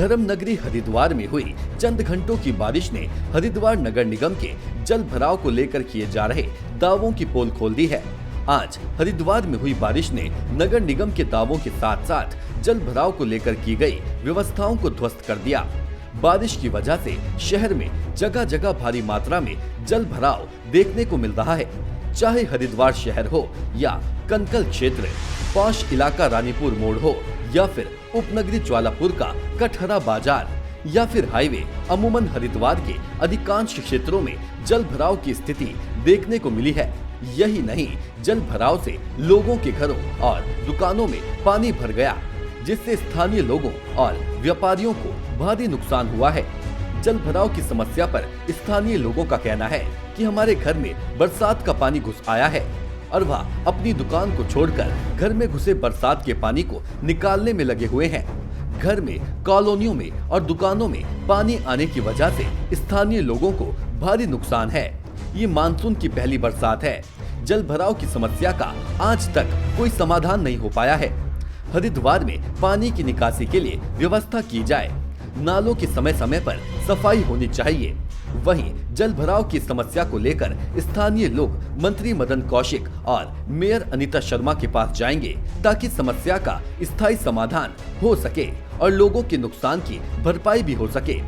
धर्म नगरी हरिद्वार में हुई चंद घंटों की बारिश ने हरिद्वार नगर निगम के जल भराव को लेकर किए जा रहे दावों की पोल खोल दी है। आज हरिद्वार में हुई बारिश ने नगर निगम के दावों के साथ साथ जल भराव को लेकर की गई व्यवस्थाओं को ध्वस्त कर दिया। बारिश की वजह से शहर में जगह जगह भारी मात्रा में जल भराव देखने को मिल रहा है। चाहे हरिद्वार शहर हो या कनकल क्षेत्र, पॉश इलाका रानीपुर मोड़ हो या फिर उपनगरी ज्वालापुर का कटहरा बाजार या फिर हाईवे, अमूमन हरिद्वार के अधिकांश क्षेत्रों में जल भराव की स्थिति देखने को मिली है। यही नहीं, जल भराव से लोगों के घरों और दुकानों में पानी भर गया, जिससे स्थानीय लोगों और व्यापारियों को भारी नुकसान हुआ है। जल भराव की समस्या पर स्थानीय लोगों का कहना है कि हमारे घर में बरसात का पानी घुस आया है और वह अपनी दुकान को छोड़कर घर में घुसे बरसात के पानी को निकालने में लगे हुए हैं। घर में, कॉलोनियों में और दुकानों में पानी आने की वजह से स्थानीय लोगों को भारी नुकसान है। ये मानसून की पहली बरसात है। जल भराव की समस्या का आज तक कोई समाधान नहीं हो पाया है। हरिद्वार में पानी की निकासी के लिए व्यवस्था की जाए, नालों की समय समय पर सफाई होनी चाहिए। वहीं जल भराव की समस्या को लेकर स्थानीय लोग मंत्री मदन कौशिक और मेयर अनीता शर्मा के पास जाएंगे ताकि समस्या का स्थायी समाधान हो सके और लोगों के नुकसान की भरपाई भी हो सके।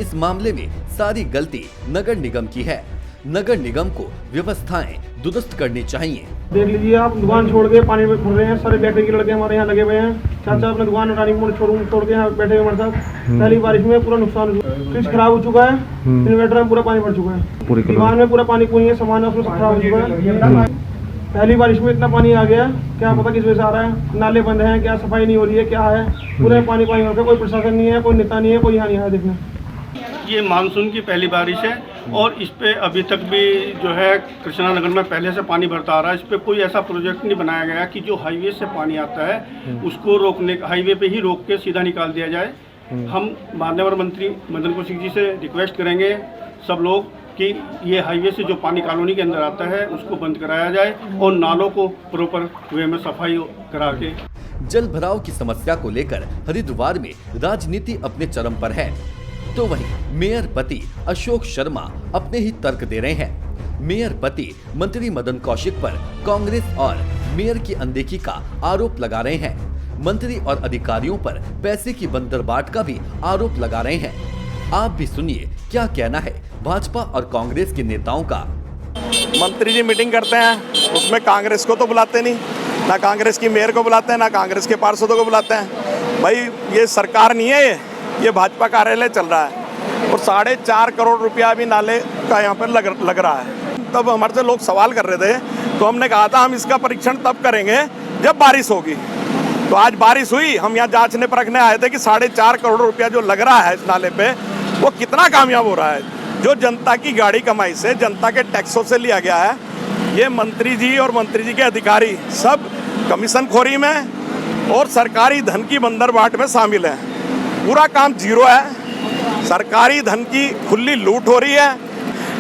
इस मामले में सारी गलती नगर निगम की है। नगर निगम को व्यवस्थाएं दुरुस्त करनी चाहिए। देख लीजिए आप, दुकान छोड़ के पानी में घुल रहे हैं। सारे बैटरी के लड़के हमारे यहाँ लगे हुए हैं। चाचा अपने दुकान रानीपुर छोड़ के यहाँ बैठे हुए हमारे साथ। पहली बारिश में पूरा नुकसान हो चुका है, फ्रिज खराब हो चुका है, इन्वर्टर में पूरा पानी भर चुका है, दुकान में पूरा पानी है, सामान उसमें खराब हो चुका है। पहली बारिश में इतना पानी आ गया, क्या पता किस वजह से आ रहा है। नाले बंद हैं, क्या सफाई नहीं हो रही है, क्या है, पूरे पानी भर गया। कोई प्रशासन नहीं है, कोई नेता नहीं है, कोई यहाँ नहीं आया देखने। ये मानसून की पहली बारिश है और इस पे अभी तक भी जो है कृष्णा नगर में पहले से पानी भरता आ रहा है। इस पे कोई ऐसा प्रोजेक्ट नहीं बनाया गया कि जो हाईवे से पानी आता है उसको रोकने, हाईवे पे ही रोक के सीधा निकाल दिया जाए। हम माननीय मंत्री मदन कौशिक जी से रिक्वेस्ट करेंगे सब लोग कि ये हाईवे से जो पानी कॉलोनी के अंदर आता है उसको बंद कराया जाए और नालों को प्रॉपर वे में सफाई करा के। जल भराव की समस्या को लेकर हरिद्वार में राजनीति अपने चरम पर है, तो वहीं मेयर पति अशोक शर्मा अपने ही तर्क दे रहे हैं। मेयर पति मंत्री मदन कौशिक पर कांग्रेस और मेयर की अनदेखी का आरोप लगा रहे हैं। मंत्री और अधिकारियों पर पैसे की बंदरबाट का भी आरोप लगा रहे हैं। आप भी सुनिए क्या कहना है भाजपा और कांग्रेस के नेताओं का। मंत्री जी मीटिंग करते हैं, उसमें कांग्रेस को तो बुलाते नहीं, ना कांग्रेस की मेयर को बुलाते हैं, ना कांग्रेस के पार्षदों को बुलाते हैं। भाई ये सरकार नहीं है, ये भाजपा कार्यालय चल रहा है और 4.5 करोड़ रुपया भी नाले का यहाँ पर लग रहा है। तब हमारे से लोग सवाल कर रहे थे, तो हमने कहा था हम इसका परीक्षण तब करेंगे जब बारिश होगी। तो आज बारिश हुई, हम यहाँ जांचने परखने आए थे कि 4.5 करोड़ रुपया जो लग रहा है इस नाले पे वो कितना कामयाब हो रहा है, जो जनता की गाड़ी कमाई से, जनता के टैक्सों से लिया गया है। ये मंत्री जी और मंत्री जी के अधिकारी सब कमीशन खोरी में और सरकारी धन की बंदरबाट में शामिल है। पूरा काम जीरो है, सरकारी धन की खुली लूट हो रही है।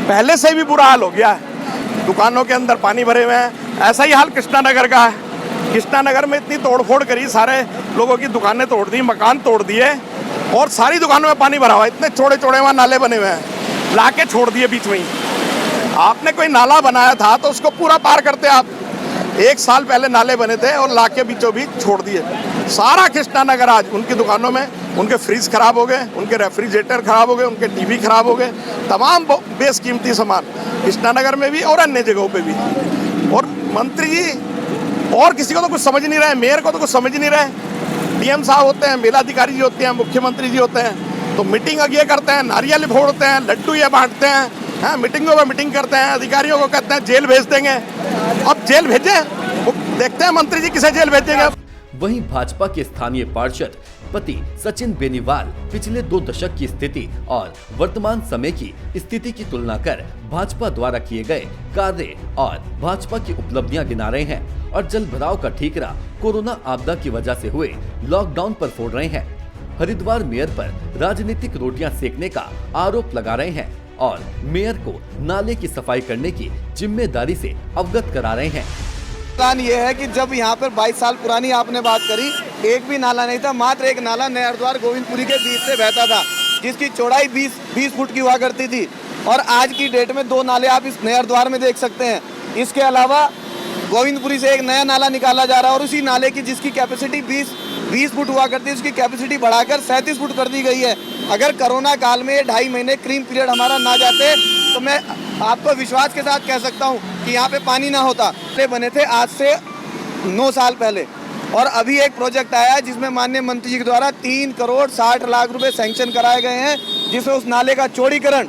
पहले से भी बुरा हाल हो गया है, दुकानों के अंदर पानी भरे हुए हैं। ऐसा ही हाल कृष्णा नगर का है। कृष्णा नगर में इतनी तोड़फोड़ करी, सारे लोगों की दुकानें तोड़ दी, मकान तोड़ दिए और सारी दुकानों में पानी भरा हुआ है। इतने चौड़े चौड़े वहाँ नाले बने हुए हैं, ला के छोड़ दिए बीच में ही। आपने कोई नाला बनाया था तो उसको पूरा पार करते आप। 1 साल पहले नाले बने थे और ला के बीचों बीच छोड़ दिए। सारा कृष्णा नगर आज उनकी दुकानों में, उनके फ्रिज खराब हो गए, उनके रेफ्रिजरेटर खराब हो गए, उनके टीवी खराब हो गए, तमाम बेशकीमती सामान कृष्णा नगर में भी और अन्य जगहों पे भी। और मंत्री जी और किसी को तो कुछ समझ नहीं रहे, मेयर को तो कुछ समझ नहीं रहे। डीएम साहब होते हैं, मेलाधिकारी जी होते हैं, मुख्यमंत्री जी होते हैं, तो मीटिंग ये करते हैं, नारियल फोड़ते हैं, लड्डू ये बांटते हैं, हाँ मीटिंगों में मीटिंग करते हैं, अधिकारियों को कहते हैं जेल भेज देंगे। अब जेल भेजे, देखते हैं मंत्री जी किसे जेल भेजेंगे। वहीं भाजपा के स्थानीय पार्षद पति सचिन बेनीवाल पिछले 2 दशक की स्थिति और वर्तमान समय की स्थिति की तुलना कर भाजपा द्वारा किए गए कार्य और भाजपा की उपलब्धियां गिना रहे हैं और जल भराव का ठीकरा कोरोना आपदा की वजह से हुए लॉकडाउन पर फोड़ रहे हैं। हरिद्वार मेयर पर राजनीतिक रोटियां सेकने का आरोप लगा रहे हैं और मेयर को नाले की सफाई करने की जिम्मेदारी से अवगत करा रहे हैं। प्लान ये है कि जब यहाँ पर 22 साल पुरानी आपने बात करी एक भी नाला नहीं था, मात्र एक नाला नहरद्वार गोविंदपुरी के बीच से बहता था, जिसकी चौड़ाई 20 फुट की हुआ करती थी। और आज की डेट में 2 नाले आप इस नहरद्वार में देख सकते हैं। इसके अलावा गोविंदपुरी से एक नया नाला निकाला जा रहा है और उसी नाले की जिसकी कैपेसिटी 20 फुट हुआ करती है, उसकी कैपेसिटी बढ़ाकर 37 फुट कर दी गई है। अगर कोरोना काल में 2.5 महीने क्रीम पीरियड हमारा ना जाते तो मैं आपको विश्वास के साथ कह सकता हूँ कि यहाँ पे पानी ना होता। ये बने थे आज से 9 साल पहले और अभी एक प्रोजेक्ट आया है जिसमें माननीय मंत्री जी के द्वारा 3 करोड़ 60 लाख रुपए सैंक्शन कराए गए हैं, जिसमें उस नाले का चौड़ीकरण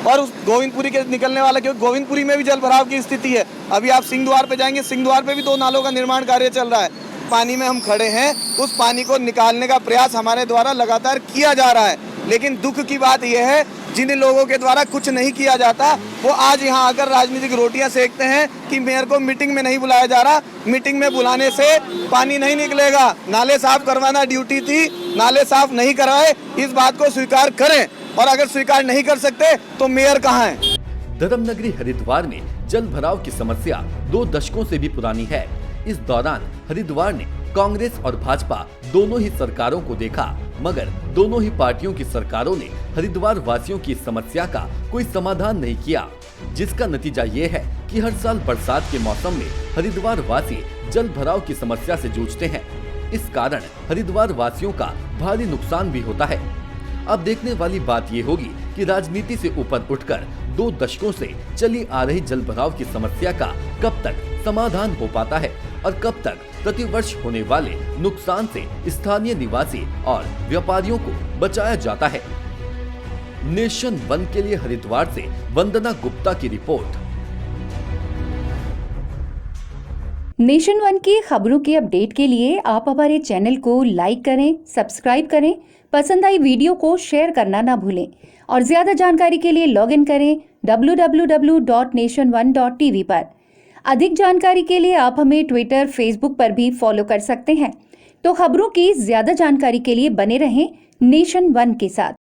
और उस गोविंदपुरी के निकलने वाला, क्योंकि गोविंदपुरी में भी जल भराव की स्थिति है। अभी आप सिंहद्वार पे जाएंगे, सिंहद्वार पे भी 2 नालों का निर्माण कार्य चल रहा है। पानी में हम खड़े हैं, उस पानी को निकालने का प्रयास हमारे द्वारा लगातार किया जा रहा है। लेकिन दुख की बात यह है, जिन लोगों के द्वारा कुछ नहीं किया जाता वो आज यहाँ आकर राजनीतिक रोटियां सेकते हैं कि मेयर को मीटिंग में नहीं बुलाया जा रहा। मीटिंग में बुलाने से पानी नहीं निकलेगा। नाले साफ करवाना ड्यूटी थी, नाले साफ नहीं करवाए, इस बात को स्वीकार करें। और अगर स्वीकार नहीं कर सकते तो मेयर कहाँ है? धर्मनगरी हरिद्वार में जल भराव की समस्या 2 दशकों से भी पुरानी है। इस दौरान हरिद्वार ने कांग्रेस और भाजपा दोनों ही सरकारों को देखा, मगर दोनों ही पार्टियों की सरकारों ने हरिद्वार वासियों की समस्या का कोई समाधान नहीं किया, जिसका नतीजा ये है कि हर साल बरसात के मौसम में हरिद्वार वासी जल भराव की समस्या से जूझते हैं। इस कारण हरिद्वार वासियों का भारी नुकसान भी होता है। अब देखने वाली बात ये होगी कि राजनीति से ऊपर उठकर 2 दशकों से चली आ रही जल भराव की समस्या का कब तक समाधान हो पाता है और कब तक प्रतिवर्ष होने वाले नुकसान से स्थानीय निवासी और व्यापारियों को बचाया जाता है। नेशन 1 के लिए हरिद्वार से वंदना गुप्ता की रिपोर्ट। नेशन 1 की खबरों के अपडेट के लिए आप हमारे चैनल को लाइक करें, सब्सक्राइब करें, पसंद आई वीडियो को शेयर करना ना भूलें और ज्यादा जानकारी के लिए लॉग इन करें www.nation1.tv पर। अधिक जानकारी के लिए आप हमें ट्विटर, फेसबुक पर भी फॉलो कर सकते हैं। तो खबरों की ज्यादा जानकारी के लिए बने रहें नेशन 1 के साथ।